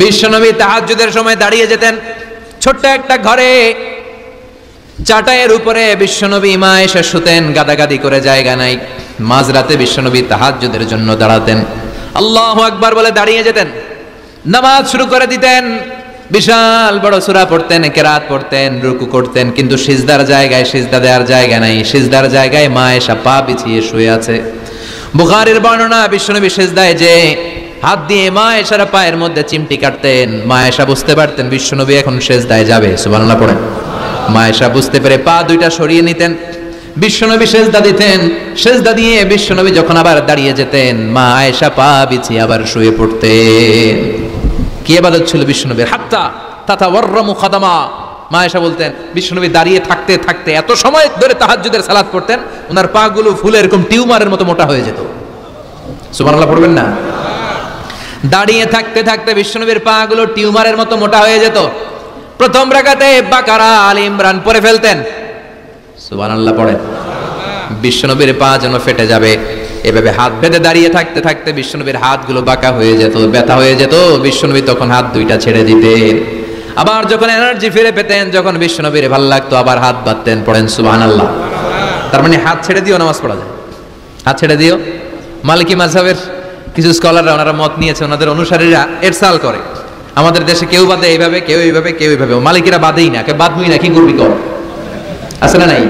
বিশ্বনবী তাহাজ্জুদের সময় দাঁড়িয়ে যেতেন ছোট্ট একটা ঘরে, চাটাইয়ের উপরে বিশ্বনবী মা এসে শুতেন, গাদাগাদি করে জায়গা নাই। মাঝরাতে বিশ্বনবী তাহাজ্জুদের জন্য দাঁড়াতেন, আল্লাহু আকবার বলে দাঁড়িয়ে যেতেন, নামাজ শুরু করে দিতেন। বিশাল বড় সূরা পড়তেন, কেরাত পড়তেন, রুকু করতেন, কিন্তু সিজদার জায়গায় সিজদা দেওয়ার জায়গা নাই। সিজদার জায়গায় মা এসে পা বিছিয়ে শুয়ে আছে। বুখারীর বর্ণনা, বিশ্বনবী সিজদায় যে হাত দিয়ে মা এসার পায়ের মধ্যে চিমটি কাটতেন, মা এসা বুঝতে পারতেন বিশ্বনবী এখন সিজদায় যাবে। সুবহানাল্লাহ পড়েন। মা এসা বুঝতে পেরে পা দুইটা সরিয়ে নিতেন, বিশ্বনবী সিজদা দিতেন। সিজদা দিয়ে বিশ্বনবী যখন আবার দাঁড়িয়ে যেতেন, মা আয়েশা পা বিছিয়ে আবার শুয়ে পড়তেন। কি ইবাদত ছিল বিশ্বনবীর! হাত্তা তাতাওয়াররামু খাদামা। মা আয়েশা বলতেন বিশ্বনবী দাঁড়িয়ে থাকতে থাকতে এত সময় ধরে তাহাজ্জুদের সালাত পড়তেন, ওনার পা গুলো ফুলে এরকম টিউমারের মতো মোটা হয়ে যেত। সুবহানাল্লাহ পড়বেন না? দাঁড়িয়ে থাকতে থাকতে বিশ্বনবীর পা গুলো টিউমারের মতো মোটা হয়ে যেত। প্রথম রাকাতে বাকারা, আলে ইমরান পড়ে ফেলতেন। সুবহানাল্লাহ পড়েন। বিশ্বনবীর পা যেন ফেটে যাবে, এভাবে হাত বেঁধে দাঁড়িয়ে থাকতে থাকতে বিশ্বনবীর হাতগুলো বাঁকা হয়ে যেত, ব্যথা হয়ে যেত। বিশ্বনবী তখন হাত দুইটা ছেড়ে দিতেন। আবার যখন এনার্জি ফিরে পেতেন, যখন বিশ্বনবীর ভালো লাগতো, আবার হাত বাঁধতেন। পড়েন সুবহানাল্লাহ। তার মানে হাত ছেড়ে দিও নামাজ পড়া যায়, হাত ছেড়ে দিও। মালিকি মাযহাবের কিছু স্কলাররা ওনারা মত নিয়েছে, ওনাদের অনুসারীরা এরসাল করে, আমাদের দেশে কেউ বাদে এইভাবে, কেউ এইভাবে, কেউ এইভাবে। মালিকিরা বাদেই না, কেউ বাদবই না, কি করবি কর, আছে না নাই?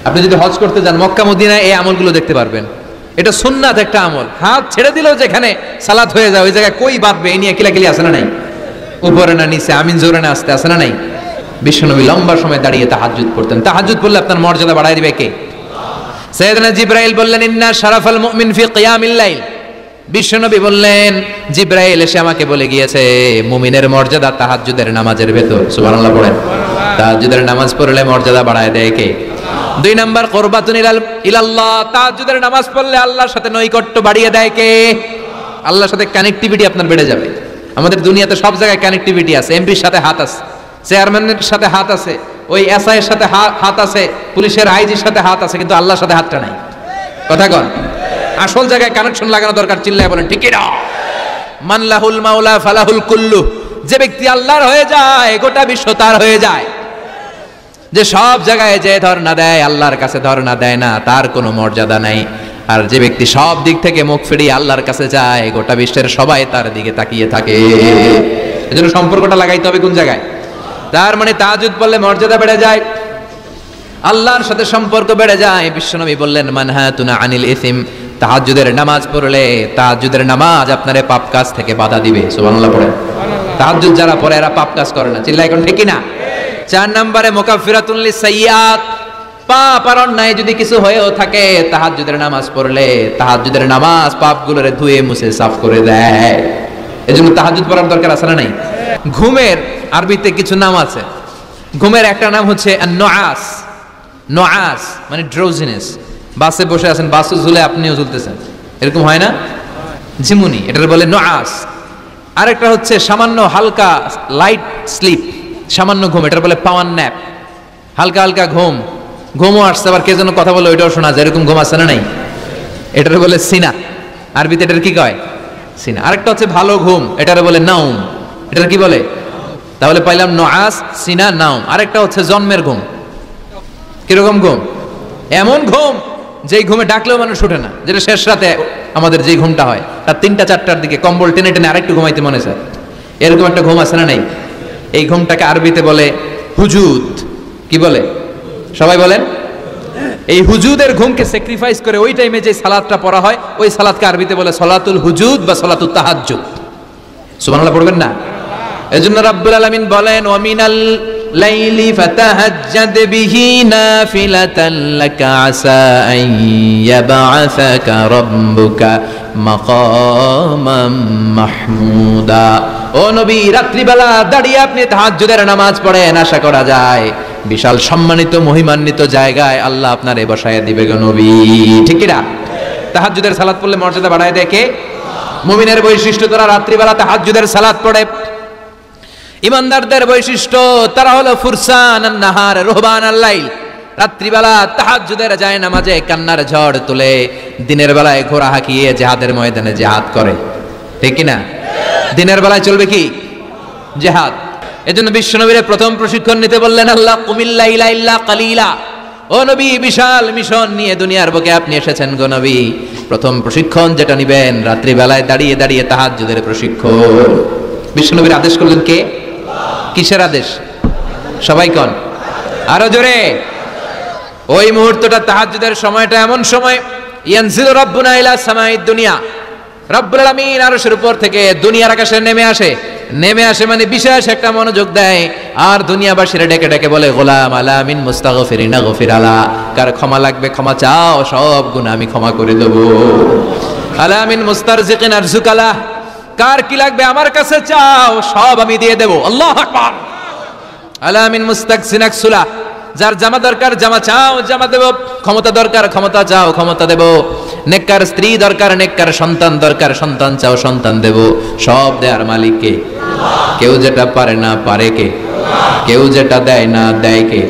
আপনি যদি হজ করতে যান মক্কা মদিনায় এই আমলগুলো দেখতে পারবেন। এটা সুন্নাত একটা আমল। হাত ছেড়ে দিলেও যেখানে সালাত হয়ে যায় ওই জায়গায় কই বাঁধবে এই নিয়ে কিলাকিলি আছে না নাই? উপরে না নিচে, আমিন জোরে না আসতে, আছে না নাই? বিশ্বনবী লম্বা সময় দাঁড়িয়ে তাহাজ্জুদ পড়তেন। তাহাজ্জুদ পড়লে আপনার মর্যাদা বাড়ায় দিবে কে? সাইয়েদনা জিবরাইল বললেন, ইন্না শারাফাল মুমিন ফি কিয়ামিল লাইল। বিশ্বনবী বললেন, জিবরাইল এসে আমাকে বলে গিয়েছে মুমিনের মর্যাদা তাহাজ্জুদের নামাজের ভেতর। সুবহানাল্লাহ পড়েন। তাহাজ্জুদের নামাজ পড়লে মর্যাদা বাড়ায় দেয় কে? 2 নাম্বার কুরবাতুন ইলাল্লাহ। তাহাজ্জুদের নামাজ পড়লে আল্লাহর সাথে নৈকট্য বাড়িয়ে দেয় কে? আল্লাহর সাথে কানেক্টিভিটি আপনার বেড়ে যাবে। আমাদের দুনিয়াতে সব জায়গায় কানেক্টিভিটি আছে। এমপির সাথে হাত আছে, চেয়ারম্যানের সাথে হাত আছে, ওই এসআই এর সাথে হাত আছে, পুলিশের আইজির সাথে হাত আছে, কিন্তু আল্লাহর সাথে হাতটা নাই। কথা কন। আসল জায়গায় কানেকশন লাগানো দরকার। চিল্লায় বলেন ঠিক না? মান লাহুল মাওলা ফালাহুল কুল্লু। যে ব্যক্তি আল্লাহর হয়ে যায় গোটা বিশ্ব তার হয়ে যায়। যে সব জায়গায় যে ধর্ণা দেয় আল্লাহর কাছে ধর্ণা দেয় না, তার কোনো মর্যাদা নাই। আর যে ব্যক্তি সব দিক থেকে মুখ ফিরিয়ে আল্লাহর কাছে যায় গোটা বিশ্বের সবাই তার দিকে তাকিয়ে থাকে। এজন্য সম্পর্কটা লাগাইতে হবে কোন জায়গায়? তার মানে তাহাজ্জুদ পড়লে মর্যাদা বেড়ে যায়, আল্লাহর সাথে সম্পর্ক বেড়ে যায়। বিশ্বনবী বললেন, মানহাতুনা আনিল ইসম। তাহাজ্জুদের নামাজ পড়লে তাহাজ্জুদের নামাজ আপনারে পাপ কাজ থেকে বাধা দিবে। সুবহানাল্লাহ পড়ে। তাহাজ্জুদ যারা পড়ে এরা পাপ কাজ করে না। চিল্লায় এখন ঠিক না? 4 নম্বরে মুকাফফিরাতুন লিসাইয়্যাত। পাপ আর অন্যায় যদি কিছু হয়েও থাকে তাহাজ্জুদের নামাজ পড়লে তাহাজ্জুদের নামাজ পাপগুলোরে ধুয়ে মুছে সাফ করে দেয়। এজন্য তাহাজ্জুদ পড়ার দরকার আছে না নাই? ঘুমের আরবিতে কিছু নাম আছে। ঘুমের একটা নাম হচ্ছে আন-নুআস। নুআস মানে ড্রোজিনেস। বাসে বসে আছেন, বাসে ঝুলে আপনিও ঝুলতেছেন, এরকম হয় না? ঝিমুনি, এটার বলে নুআস। আরেকটা হচ্ছে সামান্য হালকা লাইট স্লিপ, সামান্য ঘুম, এটার বলে পাওয়ার ন্যাপ। হালকা হালকা ঘুমও আসছে, আবার কে যেন কথা বলে ওইটাও শোনা যায়, এরকম ঘুম আছে না নাই? এটার বলে সিনা। আরবিতে এটার কি কয়? সিনা। আরেকটা হচ্ছে ভালো ঘুম, এটার বলে নাউম। এটার কি বলে? তাহলে পাইলাম নুআস, সিনা, নাউম। আরেকটা হচ্ছে জন্মের ঘুম। কিরকম ঘুম? এমন ঘুম যেই ঘুমে ডাকলেও মানুষ ওঠে না, যেটা শেষ রাতে আমাদের যে ঘুমটা হয় তার 3টা 4টার দিকে কম্বল টেনে টেনে আরেকটু ঘুমাইতে মনে চায়, এরকম একটা ঘুম আছে না নাই? এই ঘুমটাকে আরবিতে বলে হুজুদ। কি বলে? সবাই বলেন। এই হুজুদের ঘুমকে স্যাক্রিফাইস করে ওই টাইমে যে সালাতটা পড়া হয় ওই সালাতকে আরবিতে বলে সলাতুল হুজুদ বা সলাতুত তাহাজ্জুদ। সুবহানাল্লাহ পড়বেন না? এজন্য রাব্বুল আলামিন বলেন, ওয়া মিনাল লাইলি ফাতাহাজ্জাদ বিহি নাফিলাতান লাকা আসা আন ইয়াবআসাকা রাব্বুকা মাকামাম মাহমুদা। ও নবী, রাত্রিবেলা দাঁড়িয়ে আপনি তাহাজ্জুদের নামাজ পড়েন, আশা করা যায় বিশাল সম্মানিত মহিমান্বিত জায়গায় আল্লাহ আপনারে বসায় দিবে গো নবী। ঠিক কি না? তাহাজ্জুদের সালাত পড়লে মর্যাদা বাড়ায় দেয় কে? মুমিনের বৈশিষ্ট্য, তারা রাত্রিবেলা তাহাজ্জুদের সালাত পড়ে। ইমানদারদের বৈশিষ্ট্য, তারা হলো ফুরসান আন-নাহার রুহবান আল-লাইল। রাত্রিবেলা তাহাজ্জুদের যায় নামাজে কান্নার ঝড় তুলে, দিনের বেলায় ঘোড়া হাঁকিয়ে জিহাদের ময়দানে জিহাদ করে। ঠিক কি না? দিনের বেলায় চলবে কি? জিহাদ। এজন্য বিশ্বনবীর প্রথম প্রশিক্ষণ নিতে বললেন আল্লাহ, কুমিল্লাইলা ইল্লা কালিলা। ও নবী, বিশাল মিশন নিয়ে দুনিয়ার বুকে আপনি এসেছেন গো নবী। প্রথম প্রশিক্ষণ যেটা নিবেন, রাত্রি বেলায় দাঁড়িয়ে দাঁড়িয়ে তাহাজ্জুদের প্রশিক্ষণ। বিশ্বনবীর আদেশ করলেন কে? কিসের আদেশ? সবাই কোন, আরো জোরে। ওই মুহূর্তটা তাহাজ্জুদের সময়টা এমন সময়, ইয়ানজিলু রাব্বুনা ইলা সামাইদ দুনিয়া, রব্বুল আলামিন আরশের উপর থেকে দুনিয়ার আকাশে নেমে আসে মানে বিশেষ একটা মনোযোগ দেয়। আর দুনিয়াবাসীরা ডেকে ডেকে বলে, গোলাম আলা মিন মুস্তাগফিরিনা গফির আলা, কার ক্ষমা লাগবে ক্ষমা চাও, সব গুনাহ আমি ক্ষমা করে দেব। আলা মিন মুস্তারজিকিন আরজুকালা, কার কি লাগবে আমার কাছে চাও, সব আমি দিয়ে দেব। আল্লাহু আকবার। আলা মিন মুস্তাকসিনাক সুলা, যার জামা দরকার জামা চাও, জামা দেব। ক্ষমতা দরকার ক্ষমতা চাও, ক্ষমতা দেব। নেককার স্ত্রী দরকার, নেককার সন্তান দরকার, সন্তান চাও, সন্তান দেব। সব দেয়ার মালিক কে? কেউ যেটা পারে না পারে কে? কেউ যেটা দেয় না দেয় কে?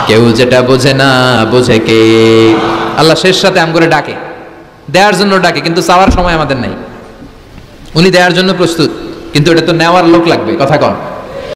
কেউ যেটা বোঝে না বোঝে কে? আল্লাহ শেষ সাথে আম করে ডাকে, দেওয়ার জন্য ডাকে, কিন্তু চাওয়ার সময় আমাদের নাই। উনি দেওয়ার জন্য প্রস্তুত, কিন্তু এটা তো নেওয়ার লোক লাগবে। কথা কন।